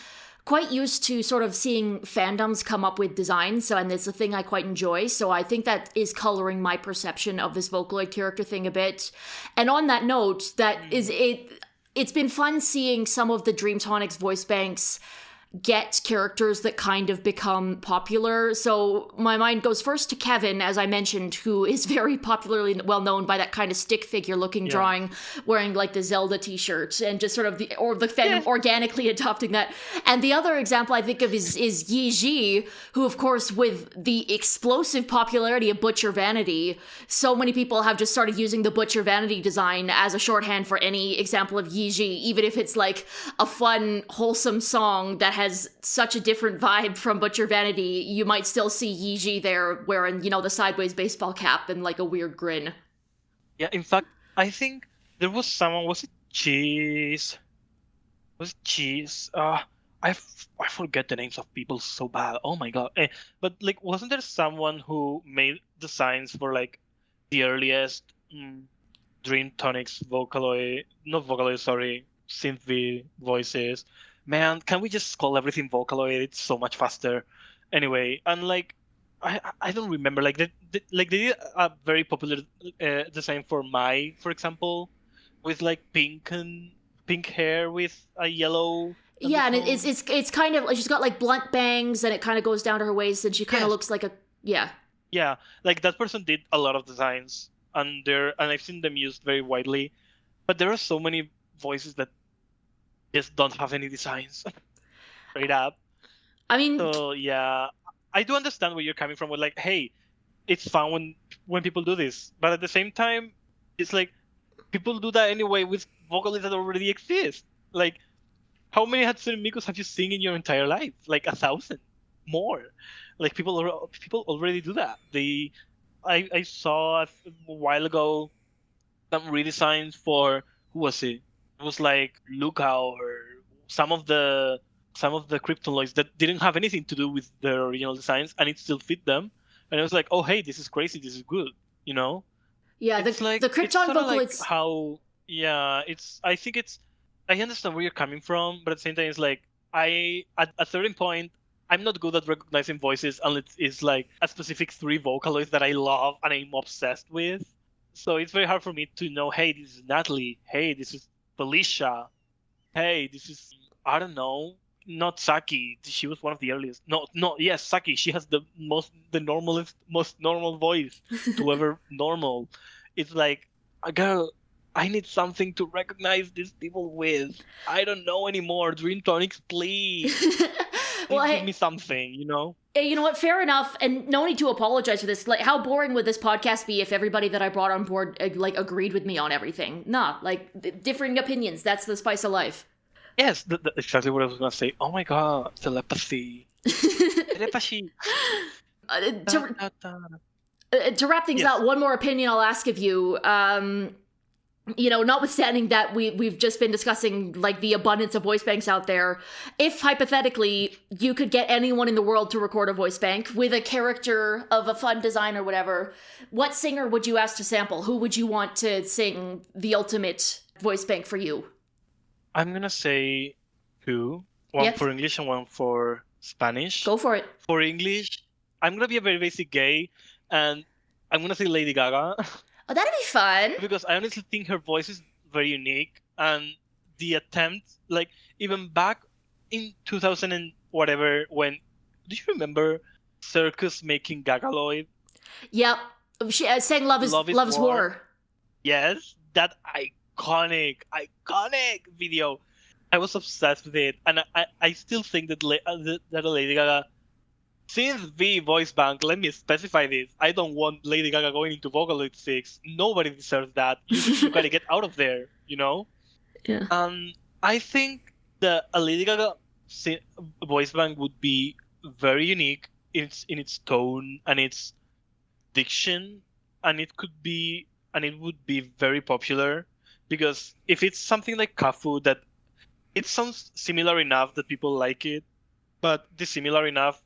quite used to sort of seeing fandoms come up with designs. And it's a thing I quite enjoy. So I think that is coloring my perception of this Vocaloid character thing a bit. And on that note, it's been fun seeing some of the Dreamtonics voice banks get characters that kind of become popular. So my mind goes first to Kevin, as I mentioned, who is very popularly well known by that kind of stick figure looking drawing, wearing like the Zelda t-shirt and just sort of the fandom organically adopting that. And the other example I think of is Yi Ji, who of course with the explosive popularity of Butcher Vanity, so many people have just started using the Butcher Vanity design as a shorthand for any example of Yi Ji, even if it's like a fun, wholesome song that has such a different vibe from Butcher Vanity. You might still see Yi Ji there wearing, the sideways baseball cap and like a weird grin. Yeah, in fact, I think there was someone, was it Cheese? I forget the names of people so bad. Oh my god. But like, wasn't there someone who made designs for like the earliest Dreamtonics synth voices? Man, can we just call everything Vocaloid? It's so much faster. Anyway, and like, I don't remember. Like, they did a very popular design for Mai, for example, with like pink hair with a yellow. Yeah, and undertone. it's kind of like she's got like blunt bangs and it kind of goes down to her waist and she kind of looks like a Yeah, like that person did a lot of designs, and I've seen them used very widely, but there are so many voices that just don't have any designs. Straight up. I mean, So yeah, I do understand where you're coming from with like, hey, it's fun when people do this, but at the same time, it's like people do that anyway with vocalists that already exist. Like, how many Hatsune Mikos have you seen in your entire life? Like 1,000 more. Like people already do that. I saw a while ago some redesigns for, who was it? It was like Luca or some of the Kryptoloids that didn't have anything to do with their original designs, and it still fit them. And I was like, oh hey, this is crazy, this is good, yeah, It's like, the it's Krypton sorta vocal, like it's how, yeah, I understand where you're coming from, but at the same time, it's like, at a certain point, I'm not good at recognizing voices unless it's like a specific 3 Vocaloids that I love and I'm obsessed with. So it's very hard for me to know, hey, this is Natalie. Hey, this is Felicia. Hey, this is, I don't know, not Saki. She was one of the earliest. No, yes, Saki. She has the most normal voice to ever normal. It's like, girl, I need something to recognize these people with. I don't know anymore. Dreamtonics, please. well, Give me something, Hey, you know what? Fair enough, and no need to apologize for this. Like, how boring would this podcast be if everybody that I brought on board like agreed with me on everything? Nah, like differing opinions. That's the spice of life. Yes, exactly what I was gonna say. Oh my god, telepathy. Telepathy. To wrap things out, one more opinion I'll ask of you. Notwithstanding that we've just been discussing like the abundance of voice banks out there, if hypothetically you could get anyone in the world to record a voice bank with a character of a fun design or whatever, what singer would you ask to sample? Who would you want to sing the ultimate voice bank for you? I'm gonna say two. One for English and one for Spanish. Go for it. For English, I'm gonna be a very basic gay, and I'm gonna say Lady Gaga. Oh, that'd be fun. Because I honestly think her voice is very unique, and the attempt, like even back in 2000 and whatever, when do you remember Circus making Gagaloid? Yep, she sang "Love is War." Yes, that iconic video. I was obsessed with it, and I still think that that Lady Gaga. Since the voice bank, let me specify this. I don't want Lady Gaga going into Vocaloid 6. Nobody deserves that. You gotta get out of there, you know? Yeah. I think that a Lady Gaga voice bank would be very unique in its tone and its diction, and it would be very popular, because if it's something like Kafu, that it sounds similar enough that people like it, but dissimilar enough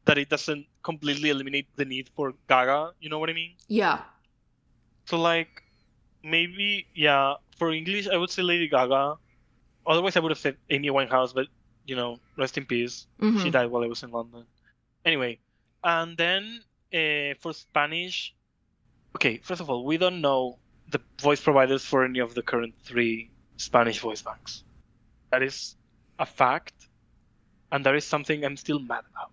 that it doesn't completely eliminate the need for Gaga, you know what I mean? Yeah. So like, maybe, for English, I would say Lady Gaga. Otherwise, I would have said Amy Winehouse, but, rest in peace. Mm-hmm. She died while I was in London. Anyway, and then for Spanish, okay, first of all, we don't know the voice providers for any of the current 3 Spanish voice banks. That is a fact. And that is something I'm still mad about.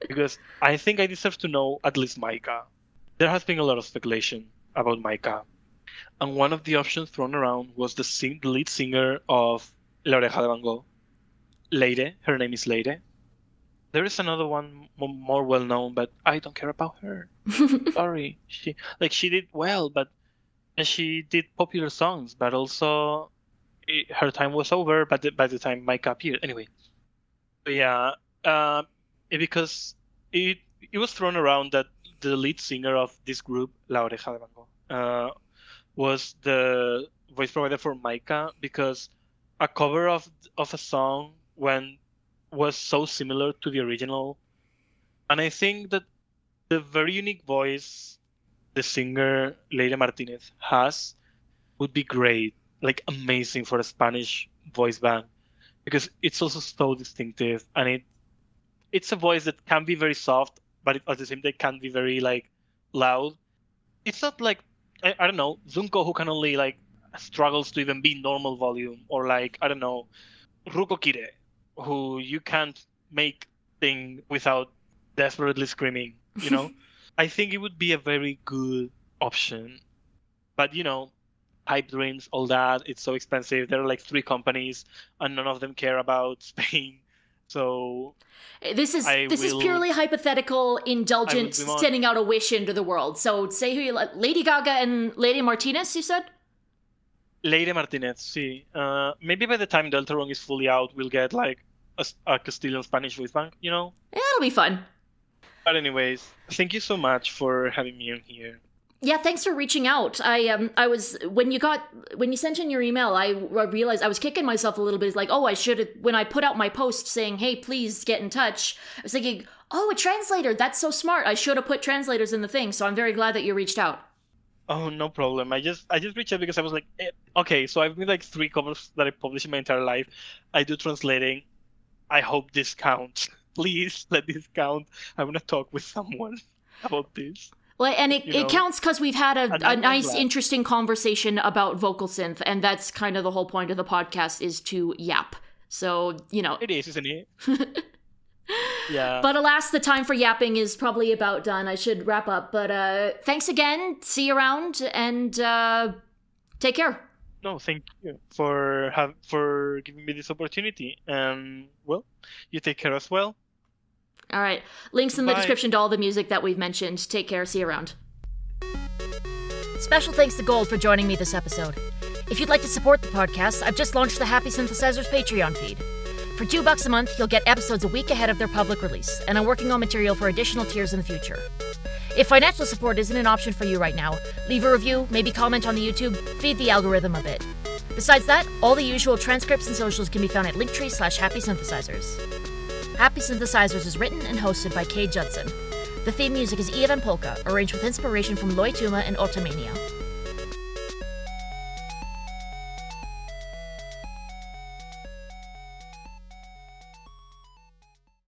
Because I think I deserve to know at least Maika. There has been a lot of speculation about Maika. And one of the options thrown around was the lead singer of La Oreja de Van Gogh. Leire. Her name is Leire. There is another one more well-known, but I don't care about her. Sorry. She did well, and she did popular songs, but also her time was over by the time Maika appeared. Anyway. Yeah, because it was thrown around that the lead singer of this group, La Oreja de Van Gogh, was the voice provider for Maika, because a cover of a song was so similar to the original, and I think that the very unique voice the singer Leire Martinez has would be great, like amazing for a Spanish voice band. Because it's also so distinctive, and it's a voice that can be very soft, but at the same time can be very like loud. It's not like I don't know, Zunko, who can only like struggles to even be normal volume, or like I don't know, Ruko Kire, who you can't make sing without desperately screaming. I think it would be a very good option, but pipe dreams, all that, it's so expensive. There are like 3 companies, and none of them care about Spain. So this is purely hypothetical, indulgent, sending out a wish into the world. So say who you like. Lady Gaga and Lady Martinez, you said? Lady Martinez, sí. Maybe by the time Deltarune is fully out, we'll get like a Castilian Spanish voice bank, Yeah, it'll be fun. But anyways, thank you so much for having me on here. Yeah, thanks for reaching out. I was when you sent in your email, I realized I was kicking myself a little bit. Like, I should have, when I put out my post saying, "Hey, please get in touch." I was thinking, a translator. That's so smart. I should have put translators in the thing. So I'm very glad that you reached out. Oh, no problem. I just reached out because I was like, okay, so I've made like 3 covers that I published in my entire life. I do translating. I hope this counts. Please let this count. I want to talk with someone about this. Well, and it counts because we've had a nice, interesting conversation about vocal synth, and that's kind of the whole point of the podcast, is to yap. So, It is, isn't it? Yeah. But alas, the time for yapping is probably about done. I should wrap up. But thanks again. See you around, and take care. No, thank you for giving me this opportunity. And, well, you take care as well. All right. Links in the description to all the music that we've mentioned. Take care. See you around. Special thanks to Gold for joining me this episode. If you'd like to support the podcast, I've just launched the Happy Synthesizers Patreon feed. For $2 a month, you'll get episodes a week ahead of their public release, and I'm working on material for additional tiers in the future. If financial support isn't an option for you right now, leave a review, maybe comment on the YouTube, feed the algorithm a bit. Besides that, all the usual transcripts and socials can be found at Linktree/Happy Synthesizers. Happy Synthesizers is written and hosted by Kay Judson. The theme music is Eve and Polka, arranged with inspiration from Loy Tuma and Otamania.